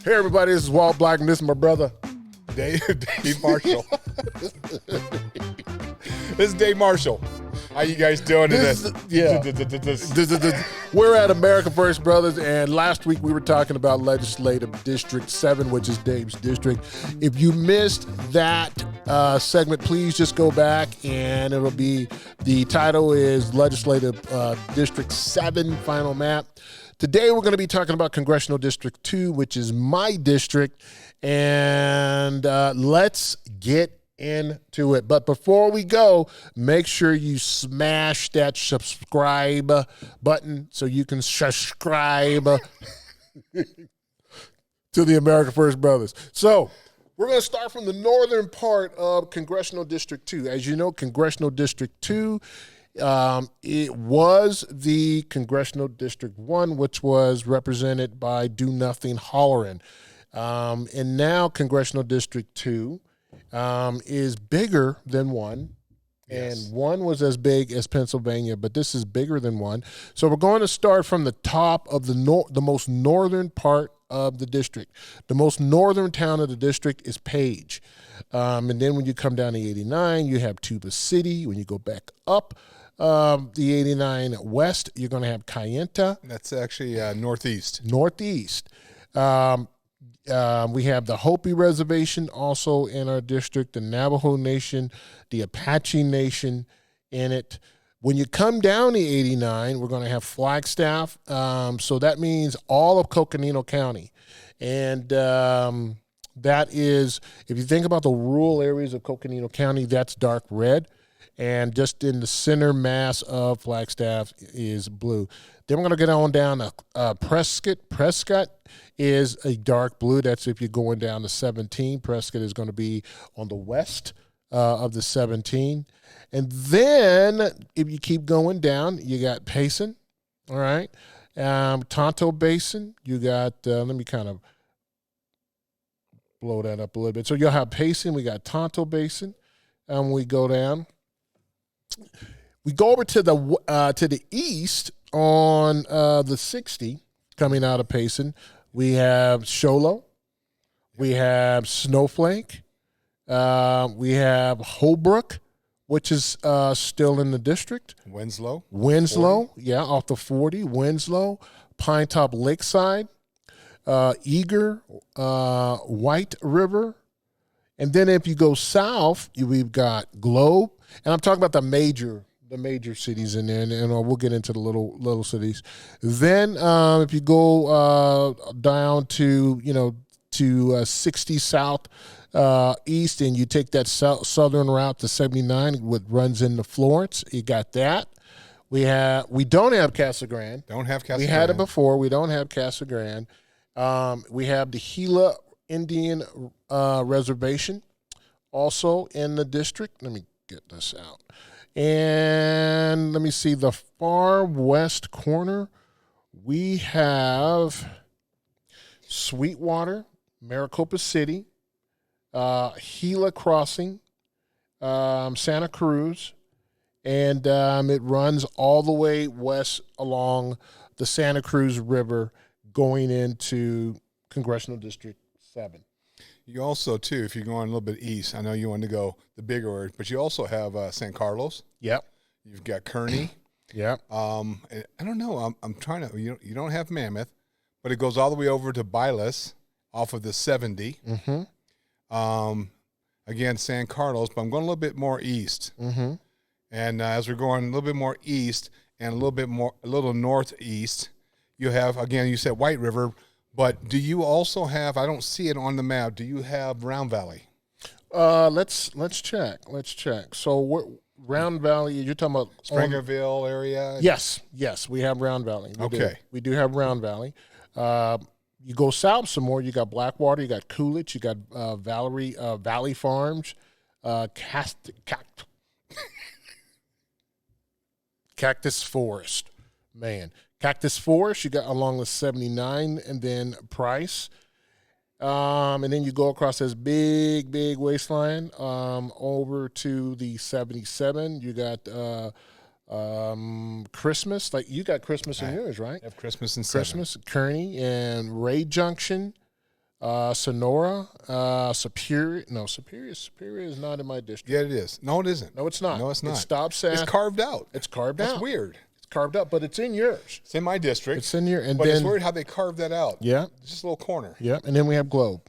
Hey everybody, this is Walt Black and this is my brother Dave Marshall. This is Dave Marshall. How you guys doing today? We're at America First Brothers, and last week we were talking about Legislative District 7, which is Dave's district. If you missed that segment, please just go back, and it'll be, the title is Legislative District 7 Final Map. Today we're going to be talking about Congressional District 2, which is my district, and let's get into it. But before we go, make sure you smash that subscribe button so you can subscribe to the America First Brothers. So we're going to start from the northern part of Congressional District 2. As you know, Congressional District 2, it was the Congressional District 1, which was represented by Do Nothing Hollerin'. And now Congressional District 2 is bigger than 1. Yes. And 1 was as big as Pennsylvania, but this is bigger than 1. So we're going to start from the top of the most northern part of the district. The most northern town of the district is Page. And then when you come down to 89, you have Tuba City. When you go back up the 89 west, you're going to have Kayenta. That's actually northeast. Northeast. We have the Hopi Reservation also in our district, the Navajo Nation, the Apache Nation in it. When you come down to 89, we're going to have Flagstaff. So that means all of Coconino County. And that is, if you think about the rural areas of Coconino County, that's dark red. And just in the center mass of Flagstaff is blue. Then we're going to get on down to Prescott. Prescott is a dark blue. That's if you're going down to 17. Prescott is going to be on the west of the 17. And then if you keep going down, you got Payson, all right? Tonto Basin, you got, let me kind of blow that up a little bit. So you'll have Payson, we got Tonto Basin, and we go down. We go over to the east on the 60 coming out of Payson. We have Sholo. We have Snowflake. We have Holbrook, which is still in the district. Winslow, yeah, off the 40. Winslow, Pine Top Lakeside, Eager, White River. And then if you go south, we've got Globe. And I'm talking about the major cities in there, and we'll get into the little cities. Then if you go down to 60 south east, and you take that southern route to 79, which runs into Florence, you got that. We don't have Casa Grande. Don't have Casa Grande. We had it before. We don't have Casa Grande. We have the Gila Indian Reservation also in the district. Let me get this out. And let me see, the far west corner, we have Sweetwater, Maricopa City, Gila Crossing, Santa Cruz, and it runs all the way west along the Santa Cruz River going into Congressional District 7. You also, too, if you're going a little bit east, I know you want to go the bigger area, but you also have San Carlos. Yep. You've got Kearney. Yep. I don't know. I'm trying to. You don't have Mammoth, but it goes all the way over to Bylas off of the 70. Mm-hmm. Again, San Carlos, but I'm going a little bit more east. Mm-hmm. And as we're going a little bit more east and a little northeast, you have, again, you said White River. But do you also have, I don't see it on the map, do you have Round Valley? Let's check. So Round Valley, you're talking about Springerville area? Yes, we have Round Valley. We do have Round Valley. You go south some more, you got Blackwater, you got Coolidge, you got Valley Farms, Cactus Forest, man. Cactus Forest, you got along the 79, and then Price. And then you go across this big waistline over to the 77. You got Christmas. Like, you got Christmas in yours, right? I have Christmas in Christmas, Kearney, and Ray Junction. Sonora, Superior. No, Superior is not in my district. Yeah, it is. No, it isn't. No, it's not. No, it's not. It stops at. It's carved out. It's carved That's out. weird. It's carved out, but it's in yours. It's in my district. It's in your, and but then it's weird how they carved that out. Yeah, It's just a little corner. yeah, and then we have Globe.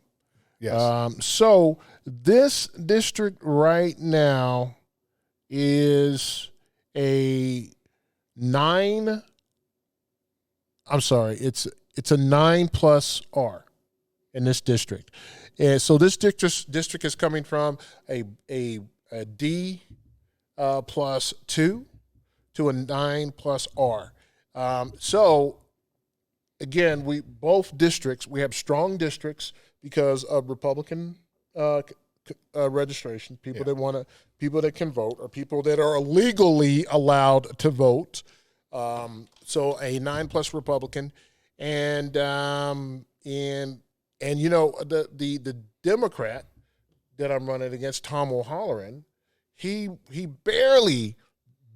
Yes. So this district right now is a 9. I'm sorry, it's a 9+ R in this district, and so this district is coming from a D +2 to a 9+ R. So again, both districts, we have strong districts because of Republican registration, people that can vote, or people that are legally allowed to vote. So a 9+ Republican, and you know the Democrat that I'm running against, Tom O'Halloran, he barely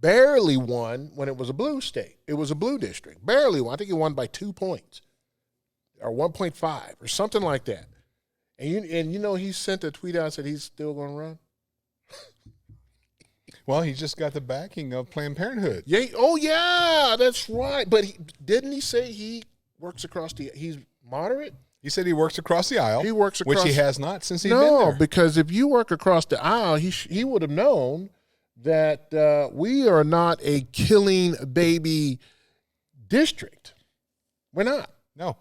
won when it was a blue state. It was a blue district. Barely won. I think he won by 2 points or 1.5 or something like that. And you know he sent a tweet out, said he's still going to run. Well, he just got the backing of Planned Parenthood. Yeah. Oh, yeah, that's right. But didn't he say he works across he's moderate? He said he works across the aisle. He works across, which he has not since he's been no, there. because if you work across the aisle, he would have known that we are not a killing baby district. We're not. No.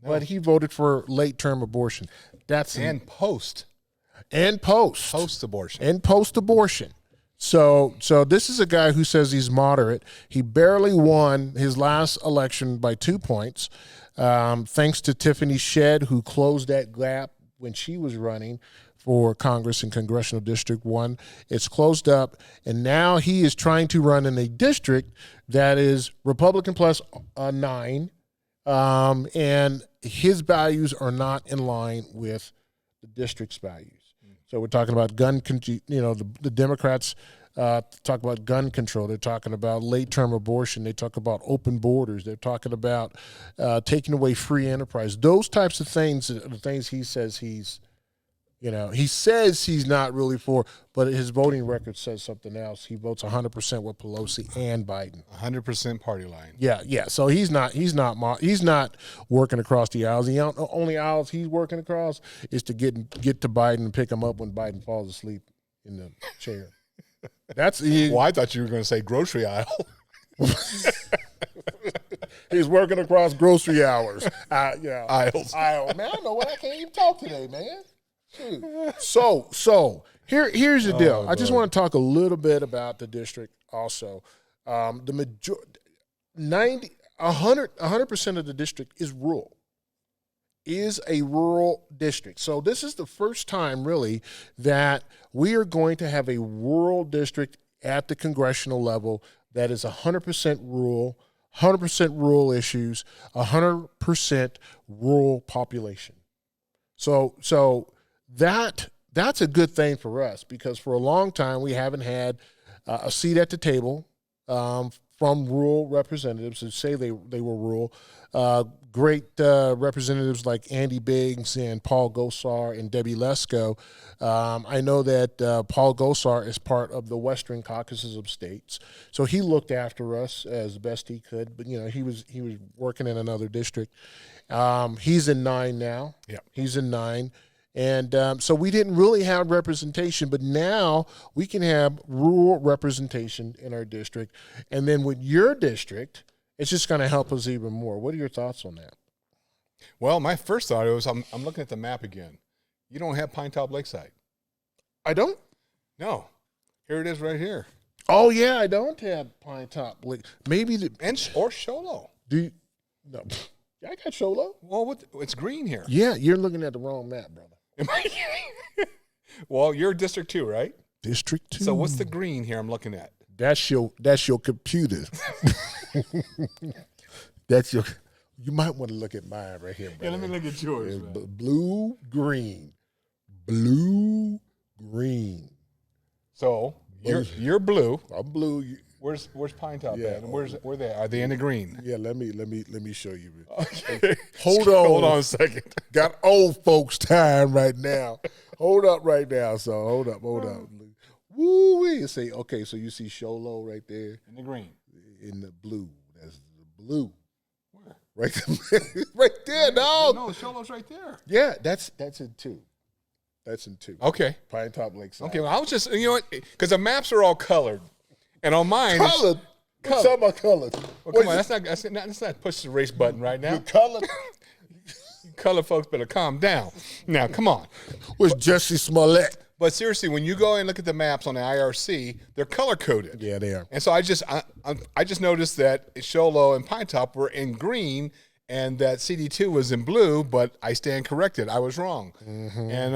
But he voted for late-term abortion. And post post-abortion. abortion. So this is a guy who says he's moderate. He barely won his last election by 2 points, thanks to Tiffany Shedd, who closed that gap when she was running for Congress in Congressional District 1. It's closed up, and now he is trying to run in a district that is Republican plus 9, and his values are not in line with the district's values. So we're talking about the Democrats talk about gun control. They're talking about late-term abortion. They talk about open borders. They're talking about taking away free enterprise. Those types of things are the things he says he says he's not really for, but his voting record says something else. He votes 100% with Pelosi and Biden. 100% party line. Yeah. So he's not working across the aisles. The only aisles he's working across is to get to Biden and pick him up when Biden falls asleep in the chair. Well, I thought you were going to say grocery aisle. He's working across grocery aisles. Aisles. Man, I know what I can't even talk today, man. So here's the deal. I just want to talk a little bit about the district also. The majority, 100% of the district is rural. Is a rural district. So this is the first time really that we are going to have a rural district at the congressional level that is 100% rural, 100% rural issues, 100% rural population. So that's a good thing for us, because for a long time we haven't had a seat at the table from rural representatives who say they were rural. Great representatives like Andy Biggs and Paul Gosar and Debbie Lesko. I know that Paul Gosar is part of the Western Caucasus of states, so he looked after us as best he could. But he was working in another district. He's in 9 now. Yeah, he's in 9. And so we didn't really have representation, but now we can have rural representation in our district. And then with your district, it's just going to help us even more. What are your thoughts on that? Well, my first thought was I'm looking at the map again. You don't have Pine Top Lakeside. I don't? No. Here it is right here. Oh, yeah, I don't have Pine Top Lake. Maybe or Sholo. No. I got Sholo. Well, it's green here. Yeah, you're looking at the wrong map, brother. Well, you're District 2, right? District 2. So what's the green here I'm looking at? That's your computer. You might want to look at mine right here, brother. Yeah, let me look at yours. Blue, green. So you're blue. I'm blue. Where's Pine Top Yeah. at? And where they? Are they in the green? Yeah, let me show you. Okay. Hold on. Hold on a second. Got old folks time right now. Hold up right now. So hold up. Woo wee. Say, okay, so you see Sholo right there In the green. in the blue. That's the blue. Where? Right there, dog. No, Sholo's right there. Yeah, that's in 2. That's in 2. Okay. Pine Top Lakeside. Okay. Well, I was just what? Because the maps are all colored, and on mine, Colored. What's up about colors? Well, come on, that's not push the race button right now. Colored. Color folks better calm down. Now, come on. Was Jesse Smollett? But seriously, when you go and look at the maps on the IRC, they're color coded. Yeah, they are. And so I just noticed that Sholo and Pine Top were in green, and that CD2 was in blue. But I stand corrected. I was wrong, and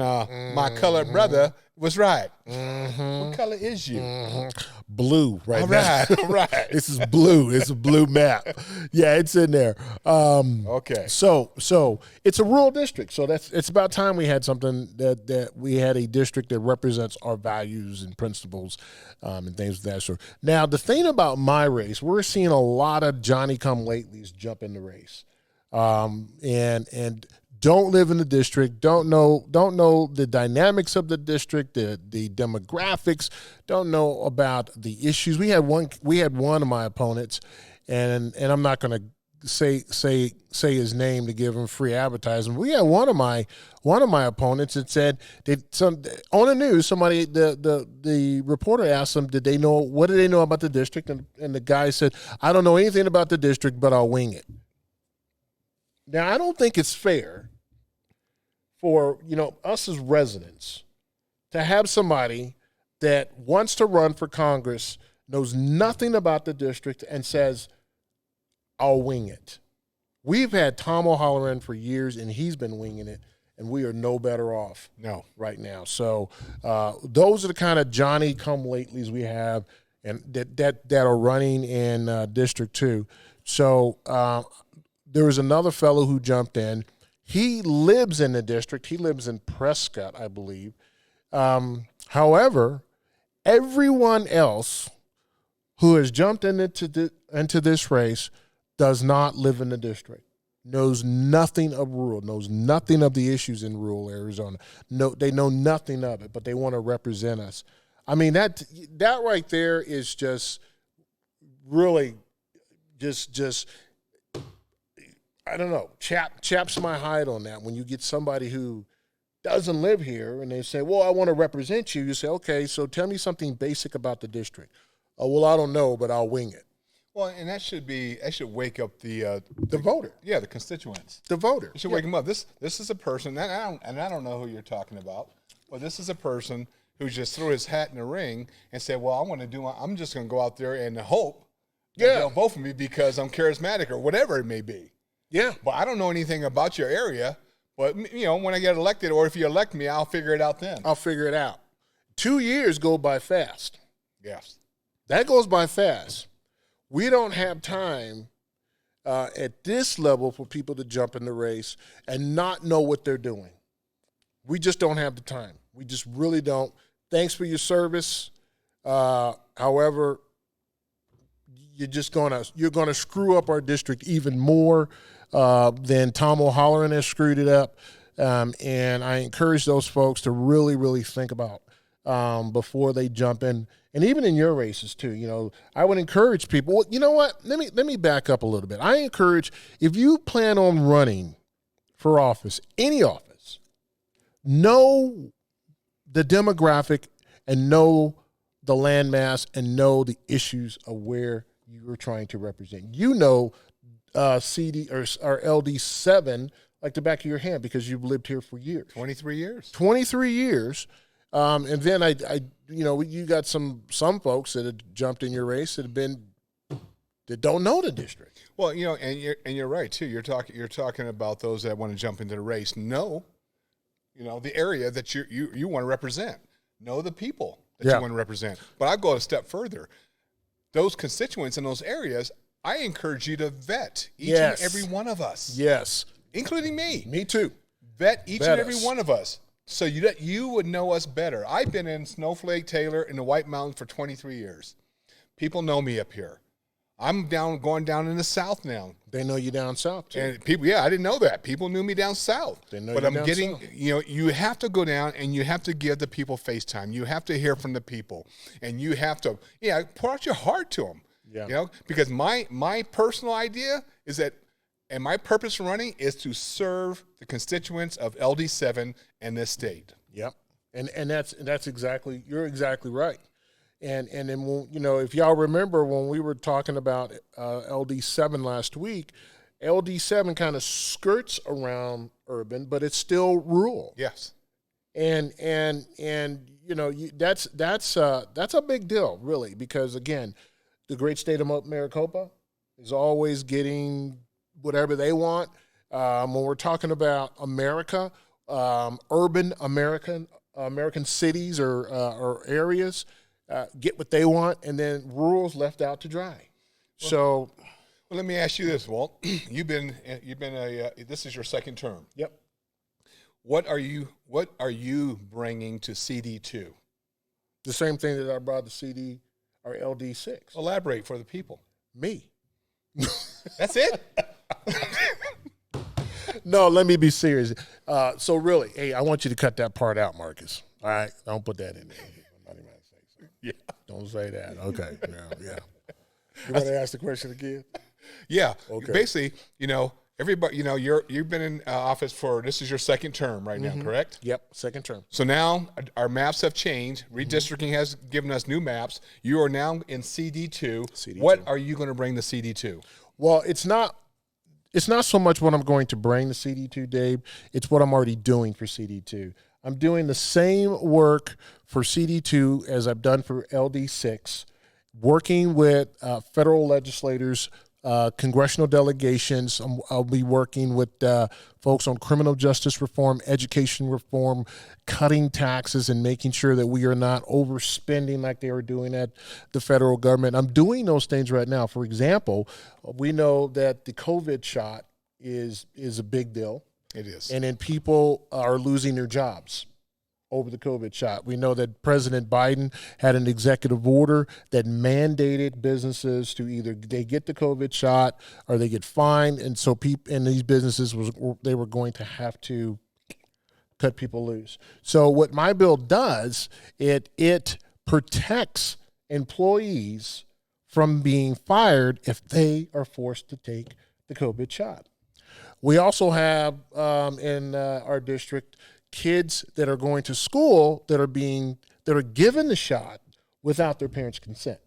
my colored brother was right. What color is you? Blue right All now. right, all right. This is blue. It's a blue map. Yeah, it's in there. Okay. So it's a rural district. So it's about time we had something that we had a district that represents our values and principles and things of that sort. Now, the thing about my race, we're seeing a lot of Johnny-come-latelys jump in the race, and don't live in the district, don't know the dynamics of the district, the demographics, don't know about the issues. We had one of my opponents, and I'm not going to say his name to give him free advertising. We had one of my opponents that said on the news, somebody the reporter asked him, what did they know about the district, and the guy said, I don't know anything about the district, but I'll wing it. Now, I don't think it's fair for, us as residents to have somebody that wants to run for Congress, knows nothing about the district, and says, I'll wing it. We've had Tom O'Halloran for years, and he's been winging it, and we are no better off right now. So those are the kind of Johnny-come-latelys we have, and that are running in District 2. So there was another fellow who jumped in. He lives in the district. He lives in Prescott, I believe. However, everyone else who has jumped into this race does not live in the district, knows nothing of rural, knows nothing of the issues in rural Arizona. No, they know nothing of it, but they want to represent us. I mean, that right there is just really just I don't know, chaps my hide on that. When you get somebody who doesn't live here and they say, well, I want to represent you, you say, okay, so tell me something basic about the district. Oh, well, I don't know, but I'll wing it. Well, and that should wake up the voter. Yeah, the constituents. The voter. It should wake them up. This is a person, and I don't know who you're talking about, but this is a person who just threw his hat in the ring and said, well, I'm just going to go out there and hope that they'll vote for me because I'm charismatic or whatever it may be. Yeah. But I don't know anything about your area. But, when I get elected, or if you elect me, I'll figure it out then. I'll figure it out. 2 years go by fast. Yes. That goes by fast. We don't have time at this level for people to jump in the race and not know what they're doing. We just don't have the time. We just really don't. Thanks for your service. However, you're gonna screw up our district even more than Tom O'Halloran has screwed it up. And I encourage those folks to really, really think about before they jump in. And even in your races too, I would encourage people. Well, you know what? Let me back up a little bit. I encourage, if you plan on running for office, any office, know the demographic and know the landmass and know the issues of where you're trying to represent. CD or LD7 like the back of your hand because you've lived here for years. 23 years. 23 years. And then you got some folks that have jumped in your race that don't know the district. Well, and you're right too. You're talking about those that want to jump into the race. Know, the area that you want to represent. Know the people that you want to represent. But I go a step further. Those constituents in those areas, I encourage you to vet each and every one of us. Yes. Including me. Me too. Vet each and every one of us so you would know us better. I've been in Snowflake, Taylor, and the White Mountains for 23 years. People know me up here. I'm going down in the South now. They know you down south too. And people, I didn't know that. People knew me down south. They know but you I'm down getting, south. you have to go down and you have to give the people FaceTime. You have to hear from the people, and you have to, pour out your heart to them. Yeah. Because my personal idea is that, and my purpose for running is to serve the constituents of LD7 and this state. Yep. And that's exactly, you're exactly right. And then, if y'all remember when we were talking about LD7 last week, LD7 kind of skirts around urban, but it's still rural. Yes. And that's a big deal, really, because again, the great state of Maricopa is always getting whatever they want. When we're talking about America, urban American cities or areas. Get what they want, and then rural's left out to dry. Well, let me ask you this, Walt. You've been this is your second term. Yep. What are you bringing to CD2? The same thing that I brought to CD or LD6. Elaborate for the people. Me. That's it? No, let me be serious. So really, hey, I want you to cut that part out, Marcus. All right, don't put that in there. Yeah. Don't say that. Okay. Yeah. You want to ask the question again? Yeah. Okay. Basically, everybody, you've been in office for, this is your second term right now, correct? Yep. Second term. So now our maps have changed. Redistricting has given us new maps. You are now in CD2. CD2. What are you going to bring to CD2? Well, it's not so much what I'm going to bring to CD2, Dave. It's what I'm already doing for CD2. I'm doing the same work for CD2 as I've done for LD6, working with federal legislators, congressional delegations. I'll be working with folks on criminal justice reform, education reform, cutting taxes, and making sure that we are not overspending like they are doing at the federal government. I'm doing those things right now. For example, we know that the COVID shot is a big deal. It is. And then people are losing their jobs over the COVID shot. We know that President Biden had an executive order that mandated businesses to either they get the COVID shot or they get fined. And so people in these businesses they were going to have to cut people loose. So what my bill does, it protects employees from being fired if they are forced to take the COVID shot. We also have in our district kids that are going to school that are given the shot without their parents' consent.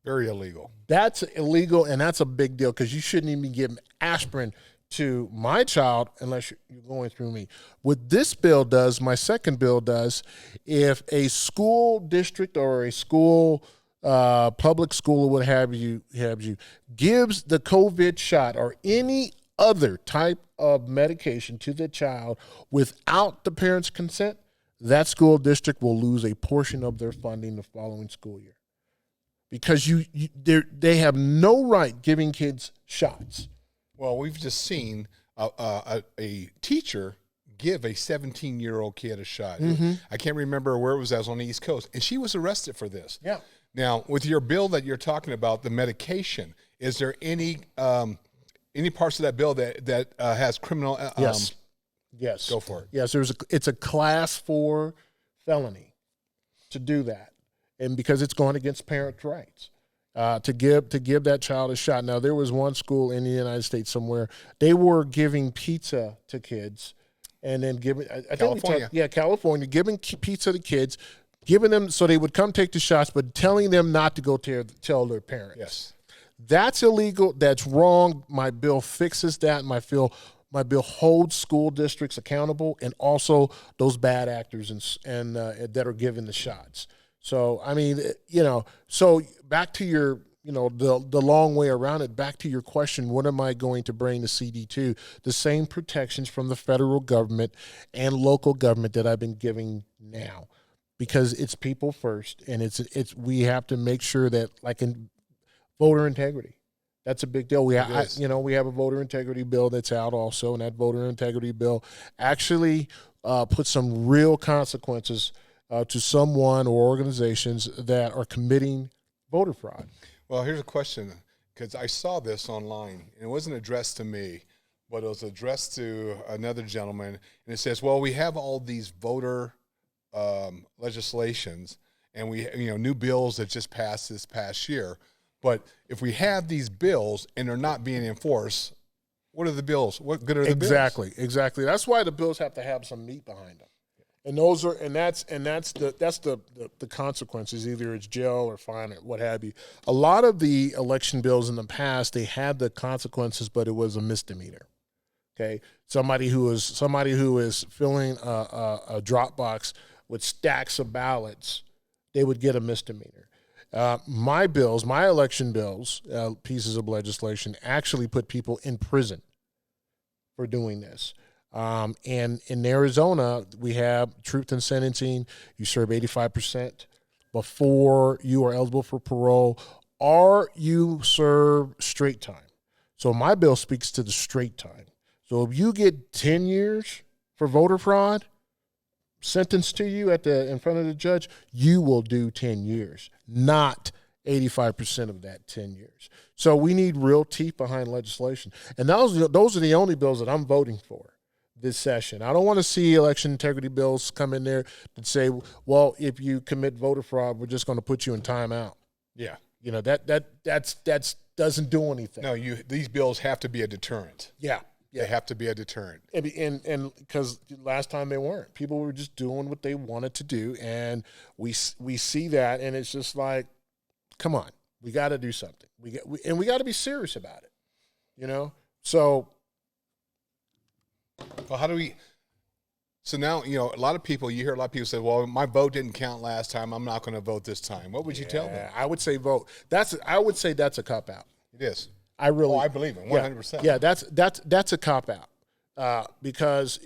Very illegal. That's illegal, and that's a big deal because you shouldn't even be giving aspirin to my child unless you're going through me. What this bill does, my second bill does, if a school district or a school public school or what have you gives the COVID shot or any other type of medication to the child without the parents' consent, that school district will lose a portion of their funding the following school year. Because they have no right giving kids shots. Well, we've just seen a teacher give a 17-year-old kid a shot. Mm-hmm. I can't remember where it was. I was on the East Coast, and she was arrested for this. Yeah. Now, with your bill that you're talking about, the medication, is there any parts of that bill that has criminal? Yes. Yes. Go for it. Yes. It's a class 4 felony to do that, and because it's going against parents' rights to give that child a shot. Now, there was one school in the United States somewhere they were giving pizza to kids, and then giving California giving pizza to kids, giving them so they would come take the shots, but telling them not to go tell their parents. Yes. That's illegal. That's wrong. My bill fixes that. My bill holds school districts accountable, and also those bad actors and that are given the shots. So I mean, So back to your, the long way around it. Back to your question: what am I going to bring to CD2? The same protections from the federal government and local government that I've been giving now, because it's people first, and we have to make sure that, like in voter integrity, that's a big deal. We have a voter integrity bill that's out also, and that voter integrity bill actually puts some real consequences to someone or organizations that are committing voter fraud. Well, here's a question, because I saw this online, and it wasn't addressed to me, but it was addressed to another gentleman, and it says, well, we have all these voter legislations, and we, new bills that just passed this past year, but if we have these bills and they're not being enforced, what are the bills? What good are the bills? Exactly. That's why the bills have to have some meat behind them. And that's the consequences. Either it's jail or fine or what have you. A lot of the election bills in the past, they had the consequences, but it was a misdemeanor. Okay, somebody who is filling a drop box with stacks of ballots, they would get a misdemeanor. My election bills, pieces of legislation, actually put people in prison for doing this. And in Arizona, we have truth in sentencing. You serve 85% before you are eligible for parole, or you serve straight time. So my bill speaks to the straight time. So if you get 10 years for voter fraud sentenced to you in front of the judge, you will do 10 years, not 85% of that 10 years. So we need real teeth behind legislation. And those are the only bills that I'm voting for this session. I don't want to see election integrity bills come in there that say, well, if you commit voter fraud, we're just going to put you in timeout. Yeah. That's doesn't do anything. No, these bills have to be a deterrent. Yeah. They have to be a deterrent. And because last time they weren't. People were just doing what they wanted to do, and we see that, and it's just like, come on, we got to do something. We got to be serious about it, So, well, how do we? So now, you hear a lot of people say, well, my vote didn't count last time, I'm not going to vote this time. What would you tell them? I would say vote. I would say that's a cop out. It is. I believe it 100%. Yeah, that's a cop out because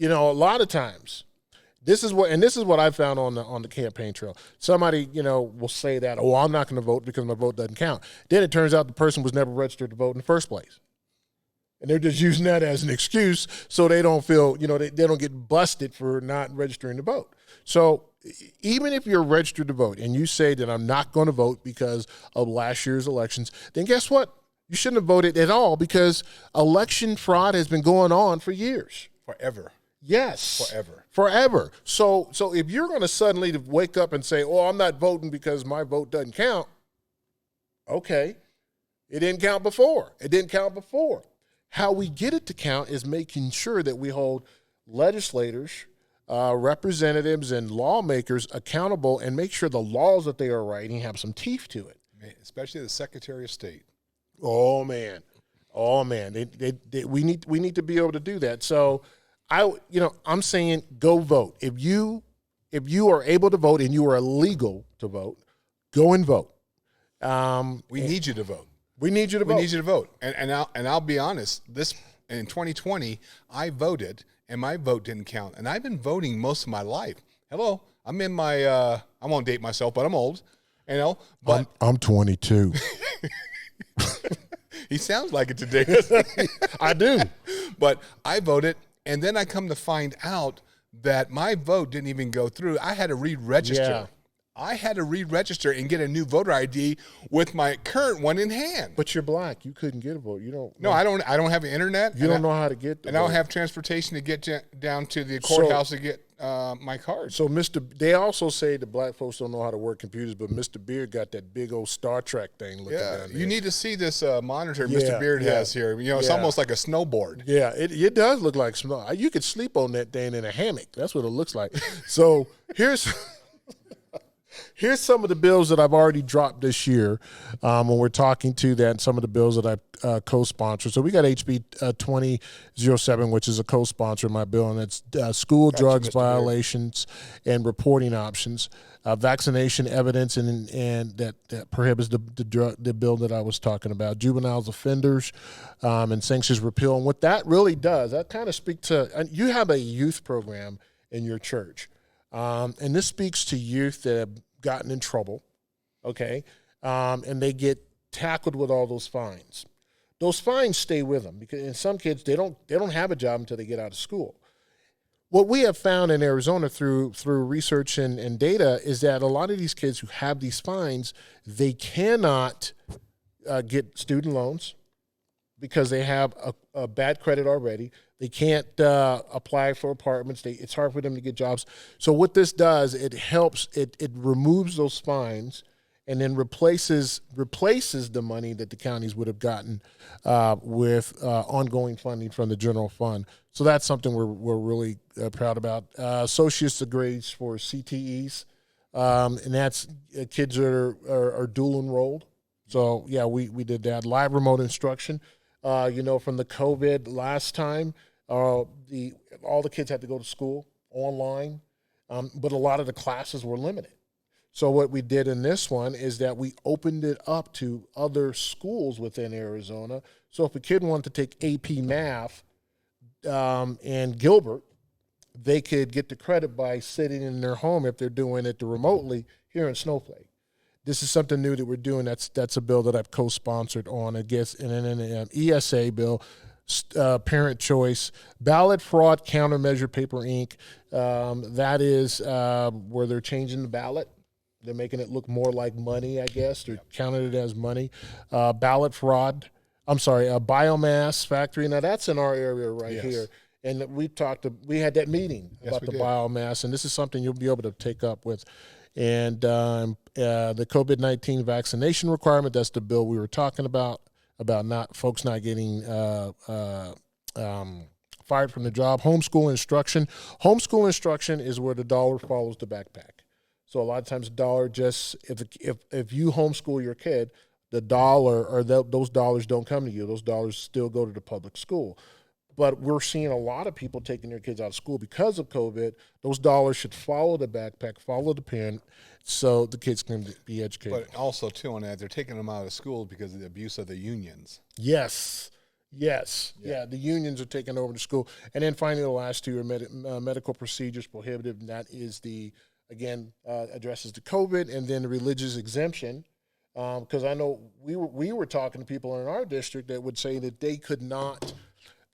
a lot of times this is what I found on the campaign trail. Somebody will say that, oh, I'm not going to vote because my vote doesn't count. Then it turns out the person was never registered to vote in the first place, and they're just using that as an excuse so they don't feel they don't get busted for not registering to vote. So even if you're registered to vote and you say that I'm not going to vote because of last year's elections, then guess what? You shouldn't have voted at all because election fraud has been going on for years. Forever. Yes. Forever. So if you're going to suddenly wake up and say, oh, I'm not voting because my vote doesn't count, okay. It didn't count before. How we get it to count is making sure that we hold legislators, representatives, and lawmakers accountable and make sure the laws that they are writing have some teeth to it. Especially the Secretary of State. Oh man. We need to be able to do that. So I'm saying go vote. If you are able to vote and you are legal to vote, go and vote. We need you to vote. We need you to vote. And I'll be honest, in 2020, I voted and my vote didn't count. And I've been voting most of my life. Hello, I'm in my I won't date myself, but I'm old. But I'm 22. He sounds like it today. I do. But I voted, and then I come to find out that my vote didn't even go through. I had to re-register. Yeah. I had to re-register and get a new voter ID with my current one in hand. But you're black. You couldn't get a vote. You don't. No, I don't have an internet. You don't know how to get. And I don't have transportation to get down to the courthouse to get my card. So, they also say the black folks don't know how to work computers, but Mr. Beard got that big old Star Trek thing looking down there. You need to see this monitor Mr. Beard has here. It's almost like a snowboard. Yeah, it does look like snow. You could sleep on that thing in a hammock. That's what it looks like. So Here's some of the bills that I've already dropped this year when we're talking to that, some of the bills that I've co-sponsored. So we got HB 2007, which is a co-sponsor of my bill, and it's school drugs violations and reporting options, vaccination evidence, and that prohibits the bill that I was talking about, juveniles offenders and sanctions repeal. And what that really does, that kind of speaks to, you have a youth program in your church. And this speaks to youth that have gotten in trouble, okay, and they get tackled with all those fines. Those fines stay with them because in some kids they don't have a job until they get out of school. What we have found in Arizona through research and data is that a lot of these kids who have these fines, they cannot get student loans because they have a bad credit already. They can't apply for apartments. It's hard for them to get jobs. So what this does, it helps. It removes those fines and then replaces the money that the counties would have gotten with ongoing funding from the general fund. So that's something we're really proud about. Associate's degrees for CTEs, and that's kids that are dual enrolled. So yeah, we did that. Live remote instruction. From the COVID last time, all the kids had to go to school online, but a lot of the classes were limited. So what we did in this one is that we opened it up to other schools within Arizona. So if a kid wanted to take AP Math and Gilbert, they could get the credit by sitting in their home if they're doing it remotely here in Snowflake. This is something new that we're doing. That's a bill that I've co-sponsored on, I guess, and then an ESA bill, parent choice, ballot fraud countermeasure paper Inc. That is where they're changing the ballot. They're making it look more like money, I guess. They're counting it as money. Ballot fraud. I'm sorry, a biomass factory. Now that's in our area right here. And we had that meeting about the biomass, and this is something you'll be able to take up with. And the COVID-19 vaccination requirement, that's the bill we were talking about folks not getting fired from the job. Homeschool instruction. Homeschool instruction is where the dollar follows the backpack. So a lot of times the dollar just, if you homeschool your kid, the dollar or those dollars don't come to you. Those dollars still go to the public school. But we're seeing a lot of people taking their kids out of school because of COVID. Those dollars should follow the backpack, follow the parent, so the kids can be educated. But also, too, on that, they're taking them out of school because of the abuse of the unions. Yes. Yeah, the unions are taking over the school. And then finally, the last two are medical procedures prohibited, and that is addresses the COVID, and then the religious exemption. Because I know we were talking to people in our district that would say that they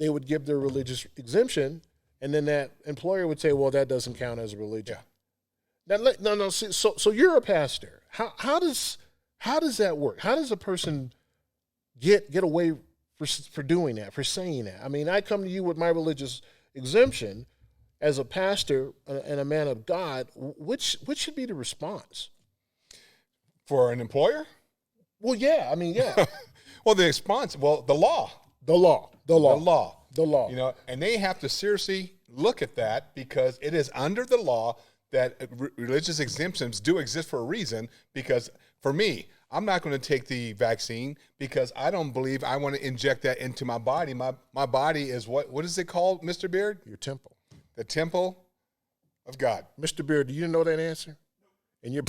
would give their religious exemption, and then that employer would say, well, that doesn't count as a religion. Yeah. Now, no. So you're a pastor. How does that work? How does a person get away for doing that, for saying that? I mean, I come to you with my religious exemption as a pastor and a man of God. Which should be the response? For an employer? Well, yeah. I mean, yeah. Well, the response, the law. The law. And they have to seriously look at that because it is under the law that religious exemptions do exist for a reason. Because for me, I'm not going to take the vaccine because I don't believe I want to inject that into my body. My body is what is it called, Mr. Beard? Your temple. The temple of God. Mr. Beard, do you know that answer? And you're...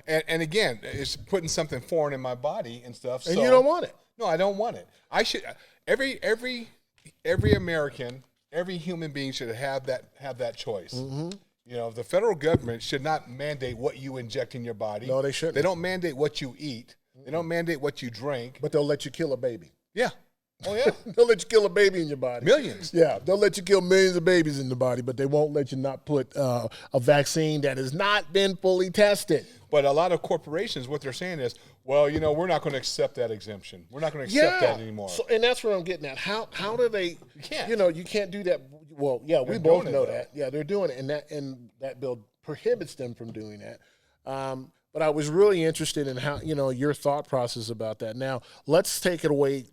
and again, it's putting something foreign in my body and stuff. And you don't want it. No, I don't want it. I should. Every American, every human being should have that choice. Mm-hmm. The federal government should not mandate what you inject in your body. No, they shouldn't. They don't mandate what you eat. They don't mandate what you drink. But they'll let you kill a baby. Yeah. Oh, yeah. They'll let you kill a baby in your body. Millions. Yeah, they'll let you kill millions of babies in the body, but they won't let you not put a vaccine that has not been fully tested. But a lot of corporations, what they're saying is, we're not going to accept that exemption. We're not going to accept that anymore. So, and that's what I'm getting at. How do they? You can't. You can't do that. Well, yeah, we both know that. Yeah, they're doing it, and that bill prohibits them from doing that. But I was really interested in how, your thought process about that. Now, let's take it away.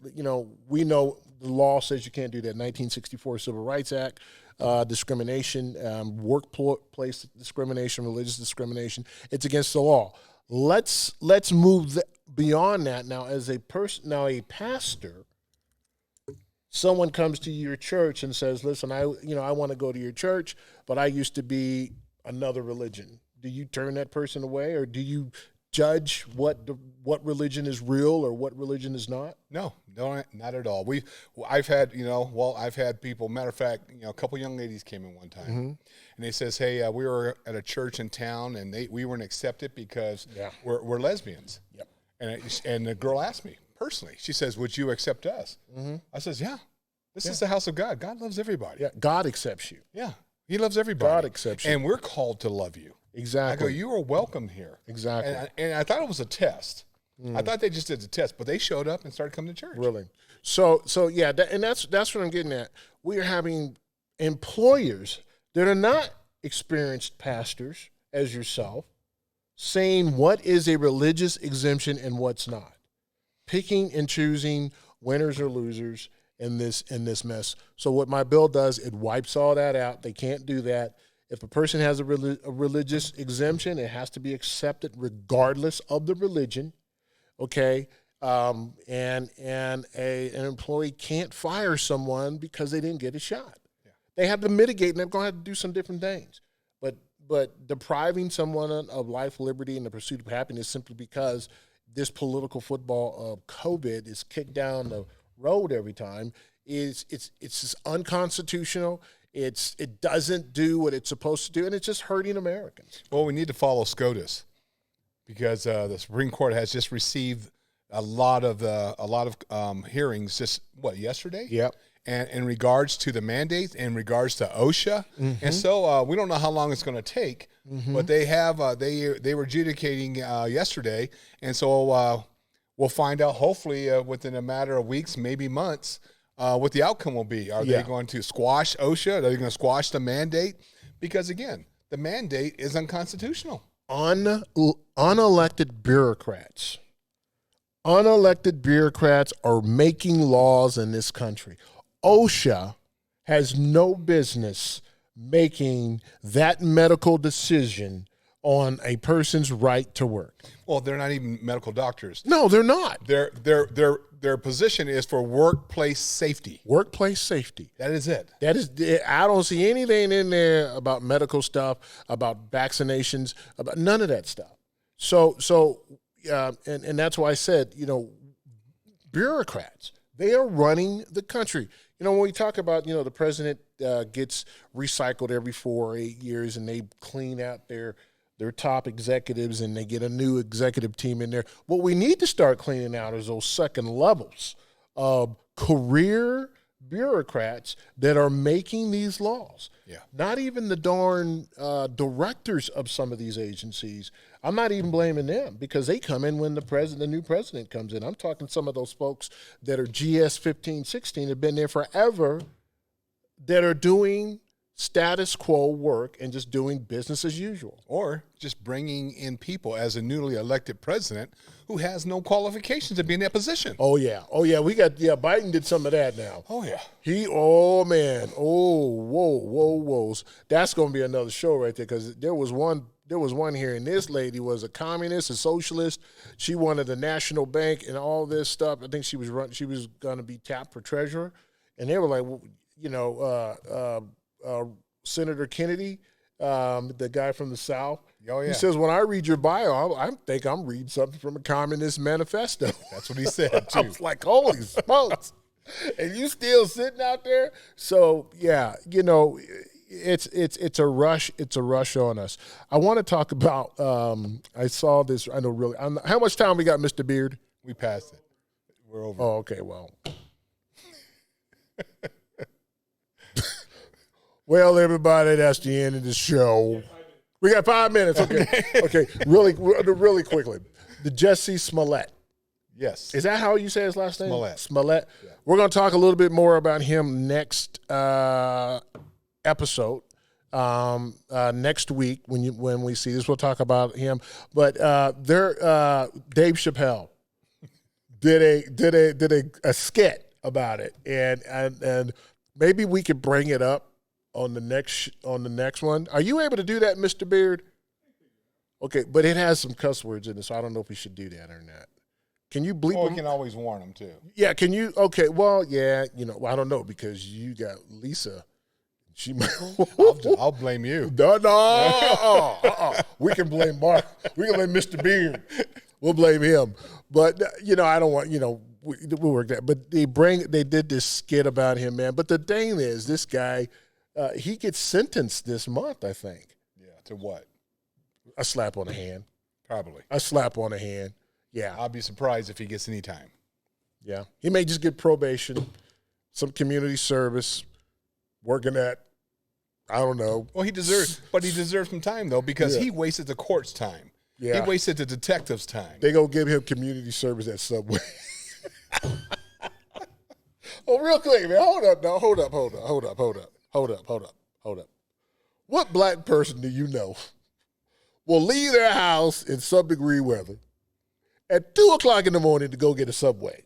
We know the law says you can't do that. 1964 Civil Rights Act, discrimination, workplace discrimination, religious discrimination. It's against the law. Let's move beyond that now. As a pastor, someone comes to your church and says, listen, I want to go to your church, but I used to be another religion. Do you turn that person away, or do you judge what religion is real or what religion is not? No, not at all. I've had people. Matter of fact, a couple young ladies came in one time, mm-hmm. and they says, "Hey, we were at a church in town, and we weren't accepted because we're lesbians." Yep. And the girl asked me personally. She says, "Would you accept us?" Mm-hmm. I says, "Yeah." This is the house of God. God loves everybody. Yeah, God accepts you. Yeah, He loves everybody. God accepts you. And we're called to love you. Exactly. I go, you are welcome here. Exactly. And I thought it was a test. I thought they just did the test, but they showed up and started coming to church. Really. So yeah, and that's what I'm getting at. We are having employers that are not experienced pastors as yourself saying what is a religious exemption and what's not, picking and choosing winners or losers in this mess. So what my bill does, it wipes all that out. They can't do that. If a person has a religious exemption, it has to be accepted regardless of the religion. Okay, and an employee can't fire someone because they didn't get a shot. Yeah. They have to mitigate, and they're going to have to do some different things. But depriving someone of life, liberty, and the pursuit of happiness simply because this political football of COVID is kicked down the road every time it's just unconstitutional. It doesn't do what it's supposed to do, and it's just hurting Americans. Well, we need to follow SCOTUS because the Supreme Court has just received a lot of hearings just yesterday. Yep. And in regards to the mandates, in regards to OSHA, and so we don't know how long it's going to take, but they have they were adjudicating yesterday, and so we'll find out hopefully within a matter of weeks, maybe months, what the outcome will be. Are they going to squash OSHA? Are they going to squash the mandate? Because again, the mandate is unconstitutional. Unelected bureaucrats are making laws in this country. OSHA has no business making that medical decision on a person's right to work. Well, they're not even medical doctors. No, they're not. Their position is for workplace safety. Workplace safety. That is it. I don't see anything in there about medical stuff, about vaccinations, about none of that stuff. And that's why I said, bureaucrats, they are running the country. When we talk about, the president gets recycled every 4 or 8 years and they clean out their top executives and they get a new executive team in there. What we need to start cleaning out is those second levels of career bureaucrats that are making these laws. Yeah. Not even the darn directors of some of these agencies. I'm not even blaming them because they come in when the new president comes in. I'm talking some of those folks that are GS 15, 16, have been there forever, that are doing status quo work and just doing business as usual. Or just bringing in people as a newly elected president who has no qualifications to be in that position. Oh, yeah. Biden did some of that now. Oh, yeah. Whoa. That's going to be another show right there because there was one here, and this lady was a communist, a socialist. She wanted a national bank and all this stuff. I think she was going to be tapped for treasurer. And they were like, Senator Kennedy, the guy from the South. Oh, yeah. He says, when I read your bio, I think I'm reading something from a communist manifesto. That's what he said, too. I was like, holy smokes. And you still sitting out there? So, yeah, it's a rush. It's a rush on us. I want to talk about, I saw this, I know really, how much time we got, Mr. Beard? We passed it. We're over. Oh, okay, well. Well, everybody, that's the end of the show. We got 5 minutes. Okay. Really quickly. The Jesse Smollett. Yes. Is that how you say his last name? Smollett. Yeah. We're going to talk a little bit more about him next episode. Next week when we see this, we'll talk about him. But Dave Chappelle did a skit about it, and maybe we could bring it up on the next one. Are you able to do that, Mr. Beard? Okay, but it has some cuss words in it, so I don't know if we should do that or not. Can you bleep them? We can always warn them too. Yeah, can you? Okay, well, yeah, I don't know because you got Lisa. She might. I'll blame you. No. We can blame Mark. We can blame Mr. Beard. We'll blame him. But I don't want we'll work that. But they did this skit about him, man. But the thing is, this guy, he gets sentenced this month, I think. Yeah. To what? A slap on the hand. Probably. A slap on the hand. Yeah. I'll be surprised if he gets any time. Yeah. He may just get probation. some community service, working at, I don't know. Well, he deserves some time though, because he wasted the court's time. Yeah. He wasted the detective's time. They gonna give him community service at Subway. Oh, real quick, man. Hold up. What black person do you know will leave their house in sub-degree weather at 2 o'clock in the morning to go get a Subway?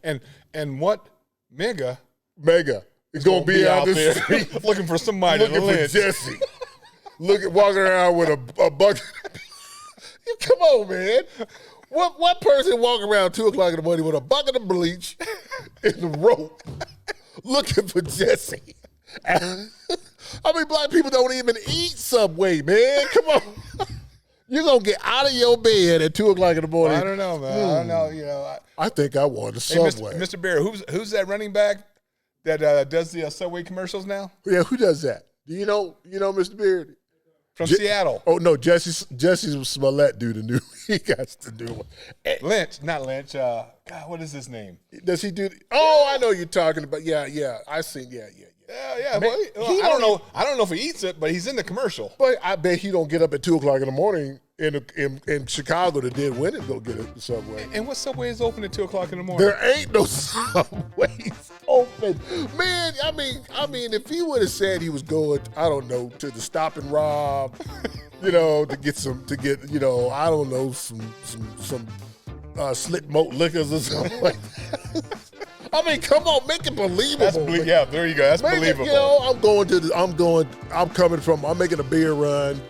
And what mega is gonna be out there street looking for somebody looking to for lynch. Jesse. Walking around with a bucket. Come on, man. What person walking around 2 o'clock in the morning with a bucket of bleach and a rope looking for Jesse? I mean, black people don't even eat Subway, man. Come on. You're going to get out of your bed at 2 o'clock in the morning. I don't know, man. I don't know. You know, I think I want a Subway. Mr. Bear, who's that running back that does the Subway commercials now? Yeah, who does that? Do you know Mr. Beard? From Seattle. Oh, no, Jesse Smollett do the new. He got to do one. Lynch, not Lynch. God, what is his name? Does he do? I know you're talking about. Yeah. I seen. Yeah. Yeah. Man, I don't know. I don't know if he eats it, but he's in the commercial. But I bet he don't get up at 2 o'clock in the morning in Chicago that did win and go get a Subway. And what Subway is open at 2 o'clock in the morning? There ain't no Subways open, man. I mean, if he would have said he was going, I don't know, to the Stop and Rob, to get I don't know, some slit moat liquors or something like that. I mean, come on, make it believable. Yeah, there you go. That's believable. I'm making a beer run,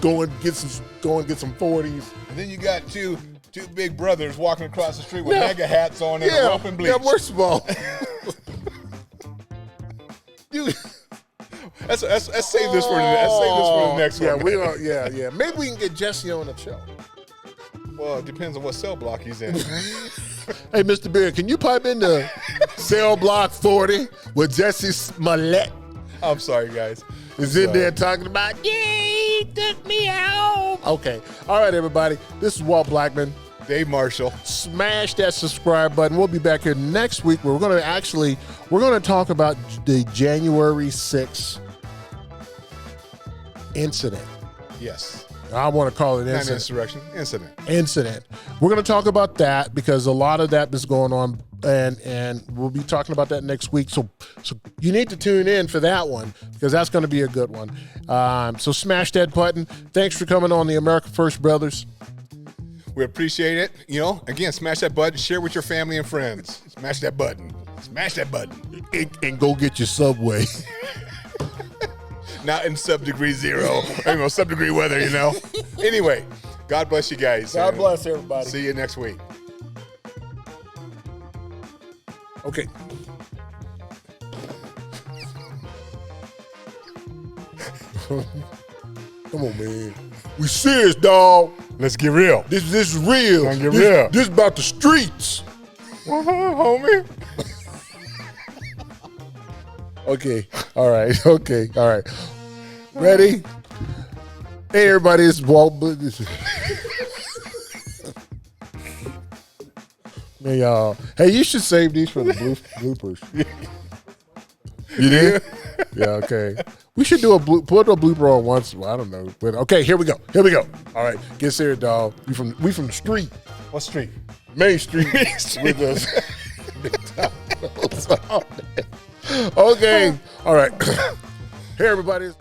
go and get some 40s. And then you got two big brothers walking across the street with mega hats on and a rope and bleach. Yeah, we're small. Let's save this for the next one. Yeah. Maybe we can get Jesse on the show. Well, it depends on what cell block he's in. Hey, Mr. Beard, can you pipe into cell block 40 with Jesse Smollett? I'm sorry, guys. Is in there talking about, he took me out. Okay. All right, everybody. This is Walt Blackman. Dave Marshall. Smash that subscribe button. We'll be back here next week. We're going to talk about the January 6th incident. Yes. I want to call it Not insurrection. Incident. We're going to talk about that because a lot of that is going on, and we'll be talking about that next week. So you need to tune in for that one because that's going to be a good one. So smash that button. Thanks for coming on the America First Brothers. We appreciate it. Again, smash that button. Share with your family and friends. Smash that button. And go get your Subway. Not in sub-degree zero. Sub-degree weather, Anyway, God bless you guys. God bless everybody. See you next week. Okay. Come on, man. We serious, dog. Let's get real. This is real. Let's get real. This is about the streets. Homie. Okay. All right. Ready? Hey, everybody. It's Walt. Man, y'all. Hey, you should save these for the bloopers. You did? Yeah. Okay. We should do put a blooper on once. I don't know. But okay, here we go. All right, get serious, dog. We from the street. What street? Main Street. With us. Okay. All right. Hey, everybody.